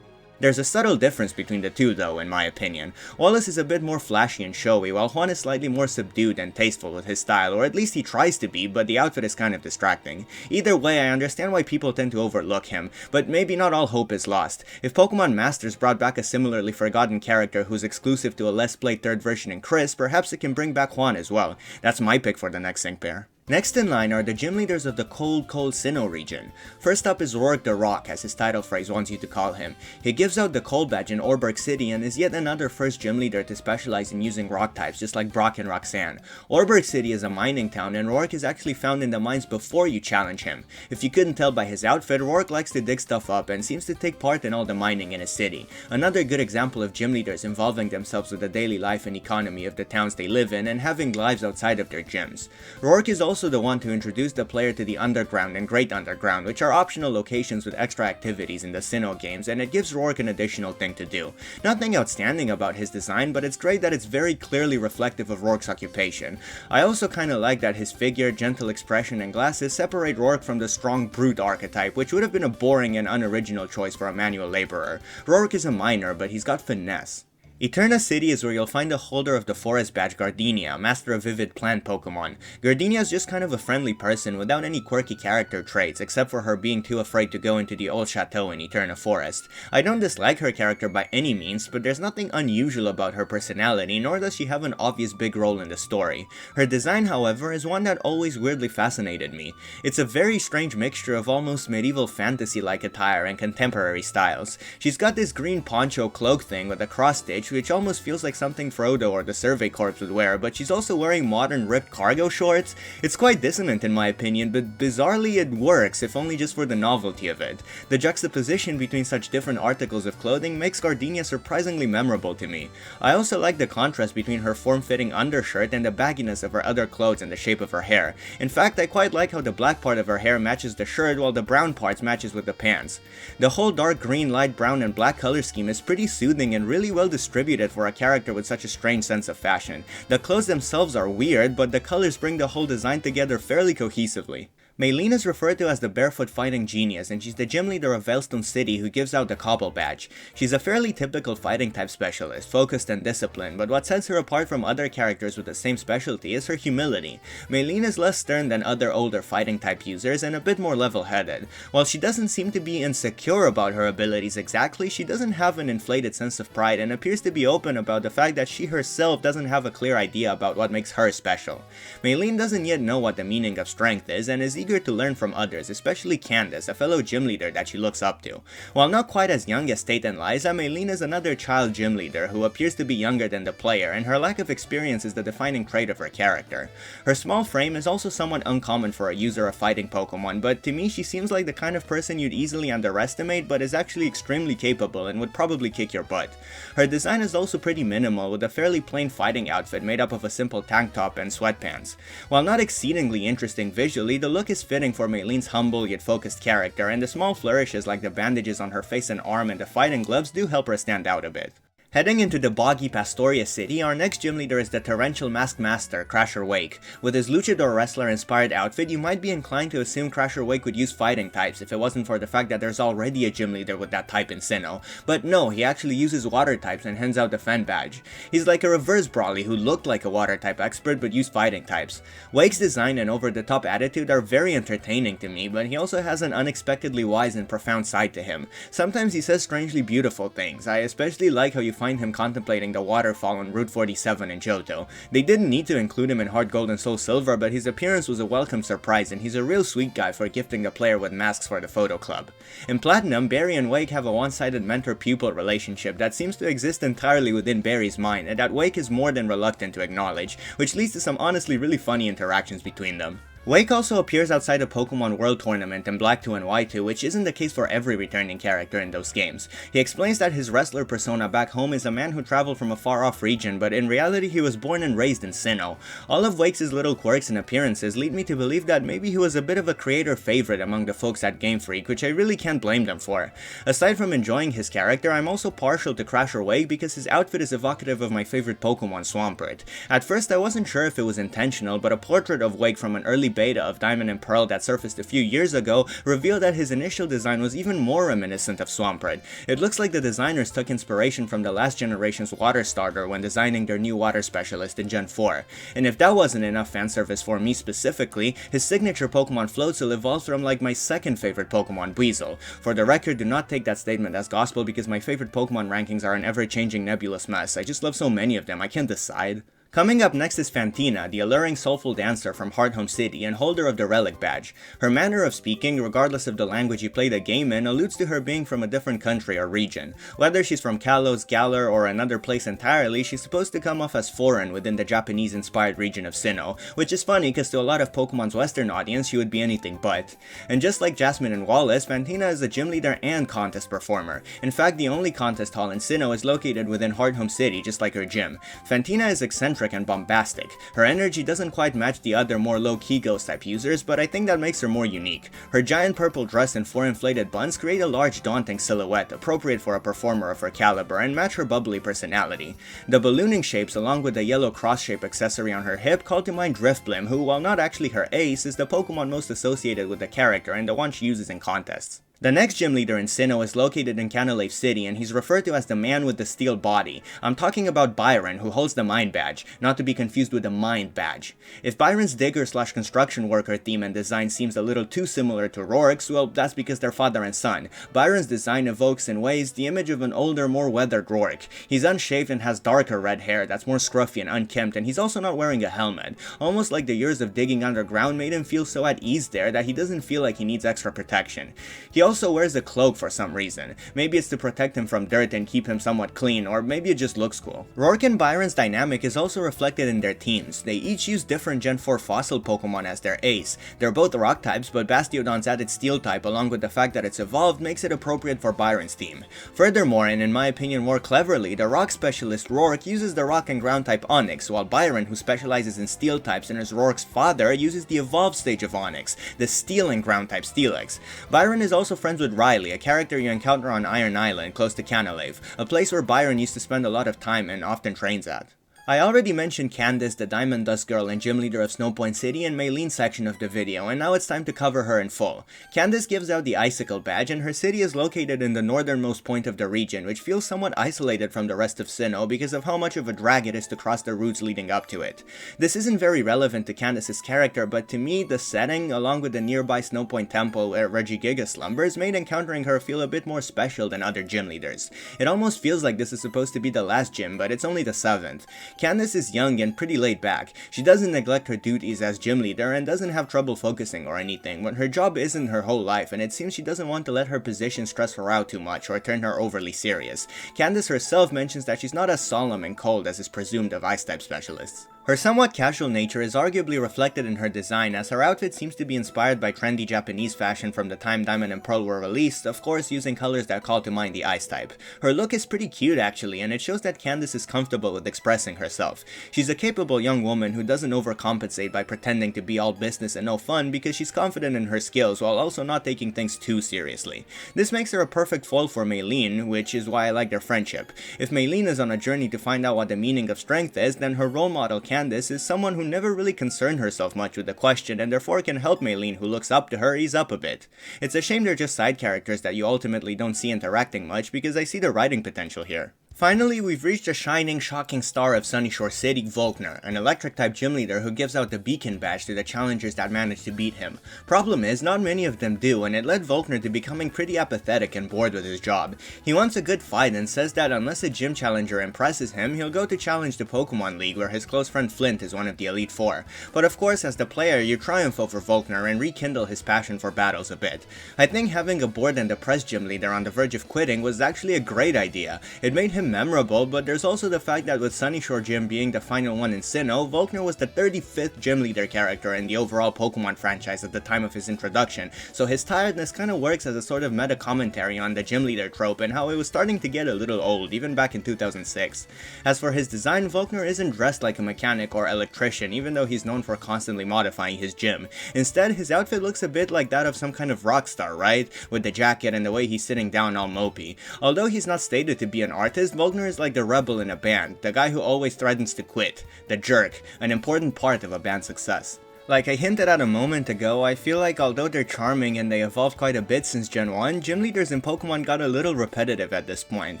There's a subtle difference between the two though, in my opinion. Wallace is a bit more flashy and showy, while Juan is slightly more subdued and tasteful with his style, or at least he tries to be, but the outfit is kind of distracting. Either way, I understand why people tend to overlook him, but maybe not all hope is lost. If Pokemon Masters brought back a similarly forgotten character who's exclusive to a less played 3rd version in Chris, perhaps it can bring back Juan as well. That's my pick for the next sync pair. Next in line are the gym leaders of the Kanto-Sinnoh region. First up is Rourke the Rock, as his title phrase wants you to call him. He gives out the Cold Badge in Orberg City and is yet another first gym leader to specialize in using rock types, just like Brock and Roxanne. Orberg City is a mining town, and Rourke is actually found in the mines before you challenge him. If you couldn't tell by his outfit, Rourke likes to dig stuff up and seems to take part in all the mining in his city. Another good example of gym leaders involving themselves with the daily life and economy of the towns they live in and having lives outside of their gyms. Rourke is also the one to introduce the player to the Underground and Great Underground, which are optional locations with extra activities in the Sinnoh games, and it gives Rourke an additional thing to do. Nothing outstanding about his design, but it's great that it's very clearly reflective of Rourke's occupation. I also kinda like that his figure, gentle expression, and glasses separate Rourke from the strong brute archetype, which would have been a boring and unoriginal choice for a manual laborer. Rourke is a miner, but he's got finesse. Eterna City is where you'll find the holder of the Forest Badge, Gardenia, master of Vivid Plant Pokemon. Gardenia is just kind of a friendly person without any quirky character traits, except for her being too afraid to go into the old chateau in Eterna Forest. I don't dislike her character by any means, but there's nothing unusual about her personality, nor does she have an obvious big role in the story. Her design, however, is one that always weirdly fascinated me. It's a very strange mixture of almost medieval fantasy-like attire and contemporary styles. She's got this green poncho cloak thing with a cross-stitch, which almost feels like something Frodo or the Survey Corps would wear, but she's also wearing modern ripped cargo shorts. It's quite dissonant in my opinion, but bizarrely it works, if only just for the novelty of it. The juxtaposition between such different articles of clothing makes Gardenia surprisingly memorable to me. I also like the contrast between her form-fitting undershirt and the bagginess of her other clothes and the shape of her hair. In fact, I quite like how the black part of her hair matches the shirt while the brown parts matches with the pants. The whole dark green, light brown, and black color scheme is pretty soothing and really well distributed for a character with such a strange sense of fashion. The clothes themselves are weird, but the colors bring the whole design together fairly cohesively. Maylene is referred to as the barefoot fighting genius, and she's the gym leader of Veilstone City who gives out the Cobble Badge. She's a fairly typical fighting type specialist, focused and disciplined, but what sets her apart from other characters with the same specialty is her humility. Maylene is less stern than other older fighting type users and a bit more level-headed. While she doesn't seem to be insecure about her abilities exactly, she doesn't have an inflated sense of pride and appears to be open about the fact that she herself doesn't have a clear idea about what makes her special. Maylene doesn't yet know what the meaning of strength is and is eager to learn from others, especially Candace, a fellow gym leader that she looks up to. While not quite as young as Tate and Liza, Maylene is another child gym leader who appears to be younger than the player, and her lack of experience is the defining trait of her character. Her small frame is also somewhat uncommon for a user of fighting Pokemon, but to me she seems like the kind of person you'd easily underestimate, but is actually extremely capable and would probably kick your butt. Her design is also pretty minimal, with a fairly plain fighting outfit made up of a simple tank top and sweatpants. While not exceedingly interesting visually, the look is is fitting for Maylene's humble yet focused character, and the small flourishes like the bandages on her face and arm and the fighting gloves do help her stand out a bit. Heading into the boggy Pastoria city, our next gym leader is the torrential masked master, Crasher Wake. With his luchador wrestler inspired outfit, you might be inclined to assume Crasher Wake would use fighting types if it wasn't for the fact that there's already a gym leader with that type in Sinnoh. But no, he actually uses water types and hands out the Fen badge. He's like a reverse Brawly who looked like a water type expert but used fighting types. Wake's design and over-the-top attitude are very entertaining to me, but he also has an unexpectedly wise and profound side to him. Sometimes he says strangely beautiful things. I especially like how you find him contemplating the waterfall on Route 47 in Johto. They didn't need to include him in Heart Gold and Soul Silver, but his appearance was a welcome surprise, and he's a real sweet guy for gifting the player with masks for the photo club. In Platinum, Barry and Wake have a one-sided mentor-pupil relationship that seems to exist entirely within Barry's mind, and that Wake is more than reluctant to acknowledge, which leads to some honestly really funny interactions between them. Wake also appears outside a Pokemon World Tournament in Black 2 and White 2, which isn't the case for every returning character in those games. He explains that his wrestler persona back home is a man who traveled from a far-off region, but in reality he was born and raised in Sinnoh. All of Wake's little quirks and appearances lead me to believe that maybe he was a bit of a creator favorite among the folks at Game Freak, which I really can't blame them for. Aside from enjoying his character, I'm also partial to Crasher Wake because his outfit is evocative of my favorite Pokemon, Swampert. At first I wasn't sure if it was intentional, but a portrait of Wake from an early beta of Diamond and Pearl that surfaced a few years ago revealed that his initial design was even more reminiscent of Swampert. It looks like the designers took inspiration from the last generation's water starter when designing their new water specialist in Gen 4. And if that wasn't enough fanservice for me specifically, his signature Pokemon Floatzel evolved from like my second favorite Pokemon, Weasel. For the record, do not take that statement as gospel because my favorite Pokemon rankings are an ever-changing nebulous mess. I just love so many of them, I can't decide. Coming up next is Fantina, the alluring soulful dancer from Hearthome City and holder of the Relic Badge. Her manner of speaking, regardless of the language you play the game in, alludes to her being from a different country or region. Whether she's from Kalos, Galar, or another place entirely, she's supposed to come off as foreign within the Japanese-inspired region of Sinnoh, which is funny because to a lot of Pokemon's Western audience, she would be anything but. And just like Jasmine and Wallace, Fantina is a gym leader and contest performer. In fact, the only contest hall in Sinnoh is located within Hearthome City, just like her gym. Fantina is eccentric and bombastic. Her energy doesn't quite match the other more low-key ghost type users, but I think that makes her more unique. Her giant purple dress and 4 inflated buns create a large daunting silhouette appropriate for a performer of her caliber and match her bubbly personality. The ballooning shapes along with the yellow cross-shape accessory on her hip call to mind Drifblim, who, while not actually her ace, is the Pokemon most associated with the character and the one she uses in contests. The next gym leader in Sinnoh is located in Canalave City, and he's referred to as the man with the steel body. I'm talking about Byron, who holds the Mind Badge, not to be confused with the Mind Badge. If Byron's digger/construction worker theme and design seems a little too similar to Rourke's, well, that's because they're father and son. Byron's design evokes in ways the image of an older, more weathered Rourke. He's unshaved and has darker red hair that's more scruffy and unkempt, and he's also not wearing a helmet. Almost like the years of digging underground made him feel so at ease there that he doesn't feel like he needs extra protection. He also wears a cloak for some reason. Maybe it's to protect him from dirt and keep him somewhat clean, or maybe it just looks cool. Rourke and Byron's dynamic is also reflected in their teams. They each use different Gen 4 fossil Pokemon as their ace. They're both rock types, but Bastiodon's added steel type along with the fact that it's evolved makes it appropriate for Byron's team. Furthermore, and in my opinion more cleverly, the rock specialist Rourke uses the rock and ground type Onix, while Byron, who specializes in steel types and is Rourke's father, uses the evolved stage of Onix, the steel and ground type Steelix. Byron is also friends with Riley, a character you encounter on Iron Island, close to Canalave, a place where Byron used to spend a lot of time and often trains at. I already mentioned Candace, the Diamond Dust Girl and gym leader of Snowpoint City in Maylene's section of the video, and now it's time to cover her in full. Candace gives out the Icicle badge, and her city is located in the northernmost point of the region, which feels somewhat isolated from the rest of Sinnoh because of how much of a drag it is to cross the routes leading up to it. This isn't very relevant to Candace's character, but to me, the setting, along with the nearby Snowpoint Temple where Regigiga slumbers, made encountering her feel a bit more special than other gym leaders. It almost feels like this is supposed to be the last gym, but it's only the 7th. Candace is young and pretty laid back. She doesn't neglect her duties as gym leader and doesn't have trouble focusing or anything, but her job isn't her whole life, and it seems she doesn't want to let her position stress her out too much or turn her overly serious. Candace herself mentions that she's not as solemn and cold as is presumed of Ice-type specialists. Her somewhat casual nature is arguably reflected in her design, as her outfit seems to be inspired by trendy Japanese fashion from the time Diamond and Pearl were released, of course using colors that call to mind the ice type. Her look is pretty cute actually, and it shows that Candace is comfortable with expressing herself. She's a capable young woman who doesn't overcompensate by pretending to be all business and no fun because she's confident in her skills while also not taking things too seriously. This makes her a perfect foil for Maylene, which is why I like their friendship. If Maylene is on a journey to find out what the meaning of strength is, then her role model Candace is someone who never really concerned herself much with the question and therefore can help Maylene, who looks up to her, ease up a bit. It's a shame they're just side characters that you ultimately don't see interacting much because I see the writing potential here. Finally, we've reached a shining, shocking star of Sunnyshore's City, Falkner, an electric-type gym leader who gives out the beacon badge to the challengers that manage to beat him. Problem is, not many of them do, and it led Falkner to becoming pretty apathetic and bored with his job. He wants a good fight and says that unless a gym challenger impresses him, he'll go to challenge the Pokemon League where his close friend Flint is one of the Elite Four. But of course, as the player, you triumph over Falkner and rekindle his passion for battles a bit. I think having a bored and depressed gym leader on the verge of quitting was actually a great idea. It made him memorable, but there's also the fact that with Sunnyshore's Gym being the final one in Sinnoh, Falkner was the 35th gym leader character in the overall Pokemon franchise at the time of his introduction, so his tiredness kinda works as a sort of meta commentary on the gym leader trope and how it was starting to get a little old, even back in 2006. As for his design, Falkner isn't dressed like a mechanic or electrician, even though he's known for constantly modifying his gym. Instead, his outfit looks a bit like that of some kind of rock star, right? With the jacket and the way he's sitting down all mopey. Although he's not stated to be an artist, Falkner is like the rebel in a band, the guy who always threatens to quit, the jerk, an important part of a band's success. Like I hinted at a moment ago, I feel like although they're charming and they evolved quite a bit since Gen 1, gym leaders in Pokemon got a little repetitive at this point.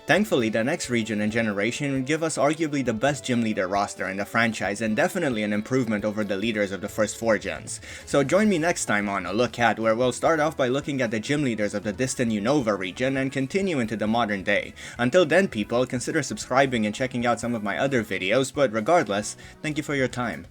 Thankfully, the next region and generation would give us arguably the best gym leader roster in the franchise and definitely an improvement over the leaders of the first 4 gens. So join me next time on A Look At, where we'll start off by looking at the gym leaders of the distant Unova region and continue into the modern day. Until then people, consider subscribing and checking out some of my other videos, but regardless, thank you for your time.